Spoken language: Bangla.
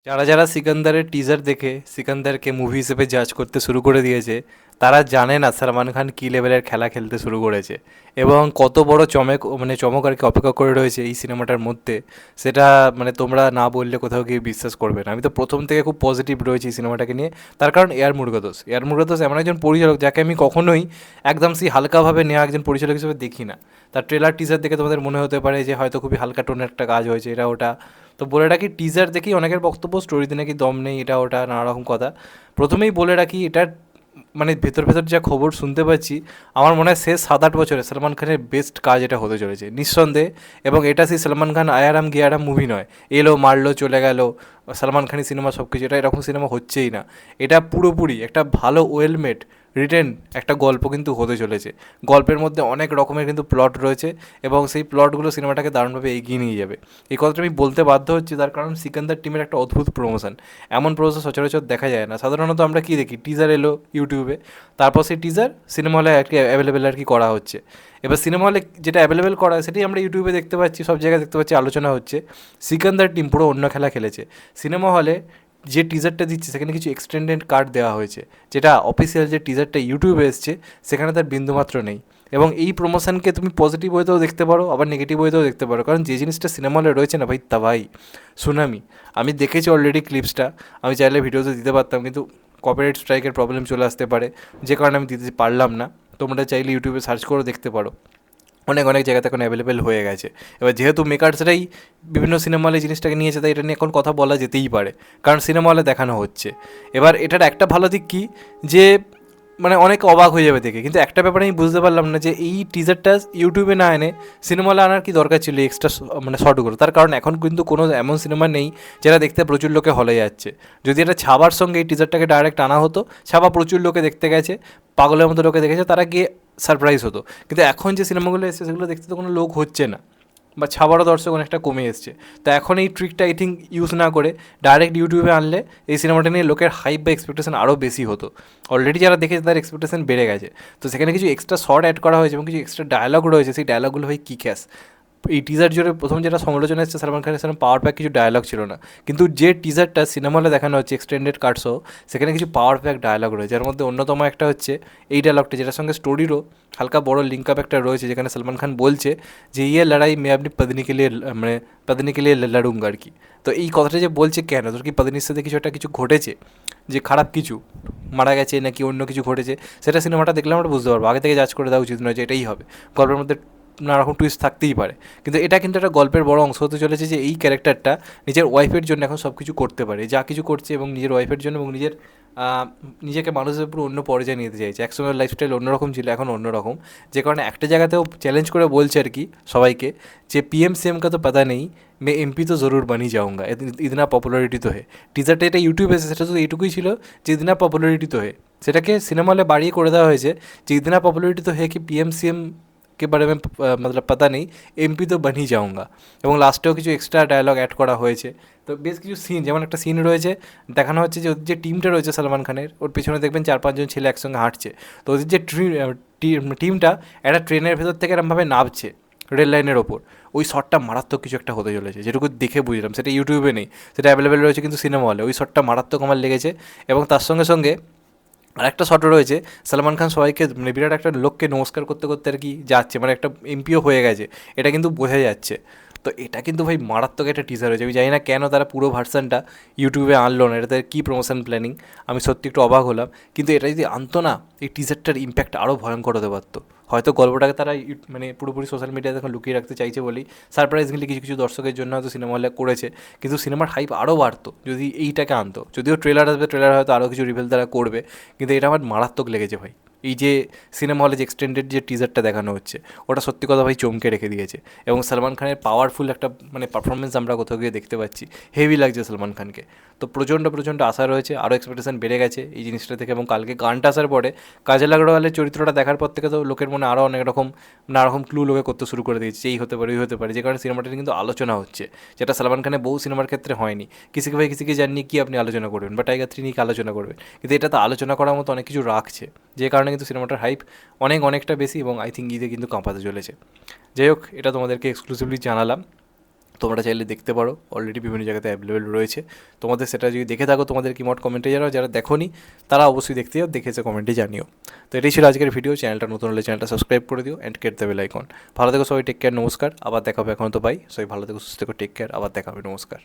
যারা যারা সিকান্দারের টিজার দেখে সিকান্দারকে মুভি হিসেবে জাজ করতে শুরু করে দিয়েছে, তারা জানে না সালমান খান কী লেভেলের খেলা খেলতে শুরু করেছে এবং কত বড় চমক আর কি অপেক্ষা করে রয়েছে এই সিনেমাটার মধ্যে। সেটা তোমরা না বললে কোথাও গিয়ে বিশ্বাস করবে না। আমি তো প্রথম থেকে খুব পজিটিভ রয়েছি এই সিনেমাটাকে নিয়ে। তার কারণ এয়ার মুরগাদোস এমন একজন পরিচালক যাকে আমি কখনোই একদম সেই হালকাভাবে নেওয়া একজন পরিচালক হিসেবে দেখি না। তার ট্রেলার টিজার দেখে তোমাদের মনে হতে পারে যে হয়তো খুবই হালকা টোনের একটা কাজ হয়েছে, এটা ওটা। তো বলে রাখি, টিজার দেখেই অনেকের বক্তব্য স্টোরিতে নাকি দম নেই, এটা ওটা নানা রকম কথা। প্রথমেই বলে রাখি, এটার ভেতর ভেতর যা খবর শুনতে পাচ্ছি, আমার মনে হয় শেষ 7-8 বছরে সলমান খানের বেস্ট কাজ এটা হতে চলেছে নিঃসন্দেহে। এবং এটা সেই সলমান খান আয়ারাম গিয়ারাম মুভি নয়, এলো মারলো চলে গেল সলমান খানি সিনেমা সব কিছু, এটা এরকম সিনেমা হচ্ছেই না। এটা পুরোপুরি একটা ভালো ওয়েলমেড রিটেন একটা গল্প কিন্তু হতে চলেছে। গল্পের মধ্যে অনেক রকমের কিন্তু প্লট রয়েছে এবং সেই প্লটগুলো সিনেমাটাকে দারুণভাবে এগিয়ে নিয়ে যাবে। এই কথাটা আমি বলতে বাধ্য হচ্ছি, তার কারণ সিকান্দার টিমের একটা অদ্ভুত প্রমোশন। এমন প্রমোশন সচরাচর দেখা যায় না। সাধারণত আমরা কী দেখি, টিজার এলো ইউটিউবে, তারপর সেই টিজার সিনেমা হলে আর কি অ্যাভেলেবেল আর কি করা হচ্ছে। এবার সিনেমা হলে যেটা অ্যাভেলেবেল করা হয় সেটাই আমরা ইউটিউবে দেখতে পাচ্ছি, সব জায়গায় দেখতে পাচ্ছি, আলোচনা হচ্ছে। সিকান্দার টিম পুরো অন্য খেলা খেলেছে। সিনেমা হলে যে টিজারটা দিচ্ছে সেখানে কিছু এক্সটেন্ডেড কাট দেওয়া হয়েছে, যেটা অফিসিয়াল যে টিজারটা ইউটিউবে এসছে সেখানে তার বিন্দুমাত্র নেই। এবং এই প্রমোশনকে তুমি পজিটিভ ওয়েতেও দেখতে পারো, আবার নেগেটিভ ওয়েতেও দেখতে পারো, কারণ যে জিনিসটা সিনেমা হলে রয়েছে না ভাই, তা ভাই সুনামি। আমি দেখেছি অলরেডি ক্লিপসটা, আমি চাইলে ভিডিওতে দিতে পারতাম, কিন্তু কপিরাইট স্ট্রাইকের প্রবলেম চলে আসতে পারে, যে কারণে আমি দিতে পারলাম না। তোমরা চাইলে ইউটিউবে সার্চ করে দেখতে পারো, অনেক অনেক জায়গাতে এখন অ্যাভেলেবেল হয়ে গেছে। এবার যেহেতু মেকার্সরাই বিভিন্ন সিনেমা হলে জিনিসটাকে নিয়েছে, তাই এটা নিয়ে এখন কথা বলা যেতেই পারে, কারণ সিনেমা হলে দেখানো হচ্ছে। এবার এটার একটা ভালো দিক কী, যে অনেকে অবাক হয়ে যাবে দেখে, কিন্তু একটা ব্যাপারে আমি বুঝতে পারলাম না যে এই টিজারটা ইউটিউবে না এনে সিনেমা হলে আনার কি দরকার ছিল এক্সট্রা শর্টগুলো। তার কারণ এখন কিন্তু কোনো এমন সিনেমা নেই যেটা দেখতে প্রচুর লোকে হলে যাচ্ছে। যদি এটা ছাবার সঙ্গে এই টিজারটাকে ডাইরেক্ট আনা হতো, ছাবা প্রচুর লোকে দেখতে গেছে, পাগলের মতো লোকে দেখেছে, তারা গিয়ে সারপ্রাইজ হতো। কিন্তু এখন যে সিনেমাগুলো এসছে সেগুলো দেখতে তো কোনো লোক হচ্ছে না, বা ছাবারও দর্শক অনেকটা কমে এসছে। তো এখন এই ট্রিকটা আই থিঙ্ক ইউজ না করে ডাইরেক্ট ইউটিউবে আনলে এই সিনেমাটা নিয়ে লোকের হাইপ বা এক্সপেকটেশন আরও বেশি হতো। অলরেডি যারা দেখেছে তাদের এক্সপেকটেশন বেড়ে গেছে। তো সেখানে কিছু এক্সট্রা শর্ট অ্যাড করা হয়েছে এবং কিছু এক্সট্রা ডায়লগ রয়েছে, সেই ডায়লগগুলো হয় কী ক্যাশ। এই টিজার জুড়ে প্রথম যেটা সমালোচনা এসেছে, সালমান খানের সেরকম পাওয়ার প্যাক কিছু ডায়লগ ছিল না, কিন্তু যে টিজারটা সিনেমা হলে দেখানো হচ্ছে এক্সটেন্ডেড কাটসহ, সেখানে কিছু পাওয়ার প্যাক ডায়লগ রয়েছে। যার মধ্যে অন্যতম একটা হচ্ছে এই ডায়লগটা, যেটার সঙ্গে স্টোরিরও হালকা বড় লিঙ্ক আপ একটা রয়েছে, যেখানে সলমান খান বলছে যে ইয়ে লড়াই মে আপনি পত্নী কে লিয়ে লড়ুঙ্গা আর কি। তো এই কথাটা যে বলছে, কেন তোর কি পত্নীর সাথে কিছু ঘটেছে, যে খারাপ কিছু, মারা গেছে নাকি অন্য কিছু ঘটেছে, সেটা সিনেমাটা দেখলে আমরা বুঝতে পারবো। আগে থেকে জাজ করে দেওয়া উচিত নয় যে এটাই হবে। গল্পের মধ্যে নানা রকম টুইস্ট থাকতেই পারে, কিন্তু এটা কিন্তু একটা গল্পের বড় অংশ হতে চলেছে, যে এই ক্যারেক্টারটা নিজের ওয়াইফের জন্য এখন সব কিছু করতে পারে, যা কিছু করছে, এবং নিজের ওয়াইফের জন্য, এবং নিজেকে মানুষের পুরো অন্য পর্যায়ে নিতে চাইছে। একসময় লাইফস্টাইল অন্যরকম ছিল, এখন অন্যরকম। যে কারণে একটা জায়গাতেও চ্যালেঞ্জ করে বলছে আর কি সবাইকে, যে পিএম সিএম কা তো পাতা নেই, মে এমপি তো জরুর বানি যাऊंगा, ইতনা পপুলারিটি তো হে। টিজারটা এটা ইউটিউবে এসে, সেটা শুধু এইটুকুই ছিল যে ইতনা পপুলারিটি তো হে। সেটাকে সিনেমা হলে বাড়িয়ে করে দেওয়া হয়েছে যে ইতনা পপুলারিটি তো হে কি পিএম সিএম के बारे में पता नहीं, এমপি তো বানি যাऊंगा। এবং লাস্টেও কিছু এক্সট্রা ডায়লগ অ্যাড করা হয়েছে। তো বেশ কিছু সিন, যেমন একটা সিন রয়েছে, দেখানো হচ্ছে যে ওদের যে টিমটা রয়েছে সলমান খানের, ওর পিছনে দেখবেন 4-5 জন ছেলে একসঙ্গে হাঁটছে। তো ওদের যে টিমটা একটা ট্রেনের ভেতর থেকে এরমভাবে নামছে রেল লাইনের ওপর, ওই শটটা মারাত্মক কিছু একটা হতে চলেছে, যেটুকু দেখে বুঝলাম। সেটা ইউটিউবে নেই, সেটা অ্যাভেলেবেল রয়েছে কিন্তু সিনেমা হলে। ওই শটটা মারাত্মক আমার লেগেছে। এবং তার সঙ্গে সঙ্গে আরেকটা শটও রয়েছে, সলমান খান সবাইকে বিরাট একটা লোককে নমস্কার করতে করতে আর কি যাচ্ছে, একটা এমপিও হয়ে গেছে, এটা কিন্তু বোঝা যাচ্ছে। তো এটা কিন্তু ভাই মারাত্মক একটা টিজার হয়েছে। আমি জানি না কেন তারা পুরো ভার্সানটা ইউটিউবে আনলো না, এটাতে কী প্রমোশন প্ল্যানিং, আমি সত্যি একটু অবাক হলাম। কিন্তু এটা যদি আনতো না, এই টিজারটার ইম্প্যাক্ট আরও ভয়ঙ্কর হতে পারতো। হয়তো গল্পটাকে তারা পুরোপুরি সোশ্যাল মিডিয়াতে এখন লুকিয়ে রাখতে চাইছে বলেই সারপ্রাইজলি কিছু কিছু দর্শকের জন্য হয়তো সিনেমা হলে করেছে, কিন্তু সিনেমার হাইপ আরও বাড়তো যদি এইটাকে আনতো। যদিও ট্রেলার আসবে, ট্রেলার হয়তো আরও কিছু রিভেল তারা করবে, কিন্তু এটা আমার মারাত্মক লেগেছে ভাই। এই যে সিনেমা হলে যে এক্সটেন্ডেড যে টিজারটা দেখানো হচ্ছে, ওটা সত্যি কথা ভাই চমকে রেখে দিয়েছে। এবং সলমান খানের পাওয়ারফুল একটা পারফরমেন্স আমরা কোথাও গিয়ে দেখতে পাচ্ছি, হেভি লাগছে সলমান খানকে। তো প্রচণ্ড প্রচণ্ড আশা রয়েছে, আরও এক্সপেকটেশন বেড়ে গেছে এই জিনিসটা থেকে। এবং কালকে গানটা আসার পরে, কাজল আগরওয়ালের চরিত্রটা দেখার পর থেকে তো লোকের মনে আরও অনেক রকম নানা রকম ক্লু লোকে করতে শুরু করে দিয়েছে, এই হতে পারে ওই হতে পারে, যে কারণে সিনেমাটা কিন্তু আলোচনা হচ্ছে, যেটা সলমান খানের বহু সিনেমার ক্ষেত্রে হয়নি। কিসিকে ভাই কিসিকে জাননি কি আপনি আলোচনা করবেন, বা টাইগার 3 নিয়ে কি আলোচনা করবেন, কিন্তু এটা তো আলোচনা করার মতো অনেক কিছু রাখছে, যে কারণে কিন্তু সিনেমাটার হাইপ অনেকটা বেশি, এবং আই থিঙ্ক ঈদে কিন্তু কাঁপাতে চলেছে। যাই হোক, এটা তোমাদেরকে এক্সক্লুসিভলি জানালাম। তোমরা চাইলে দেখতে পারো, অলরেডি বিভিন্ন জায়গাতে অ্যাভেলেবেল রয়েছে। তোমাদের সেটা যদি দেখে থাকো, তোমাদের কি মত কমেন্টে জানাও, যারা দেখোনি তারা অবশ্যই দেখতে যাও, দেখেছে কমেন্টে জানিও। তো এটাই ছিল আজকের ভিডিও। চ্যানেলটা নতুন হলে চ্যানেলটা সাবস্ক্রাইব করে দিও and get the bell icon. ভালো থেকো সবাই, টেক কেয়ার, নমস্কার, আবার দেখা হবে। এখন তো বাই, সবাই ভালো থেকো, সুস্থ থেকো, টেক কেয়ার, আবার দেখা হবে, নমস্কার।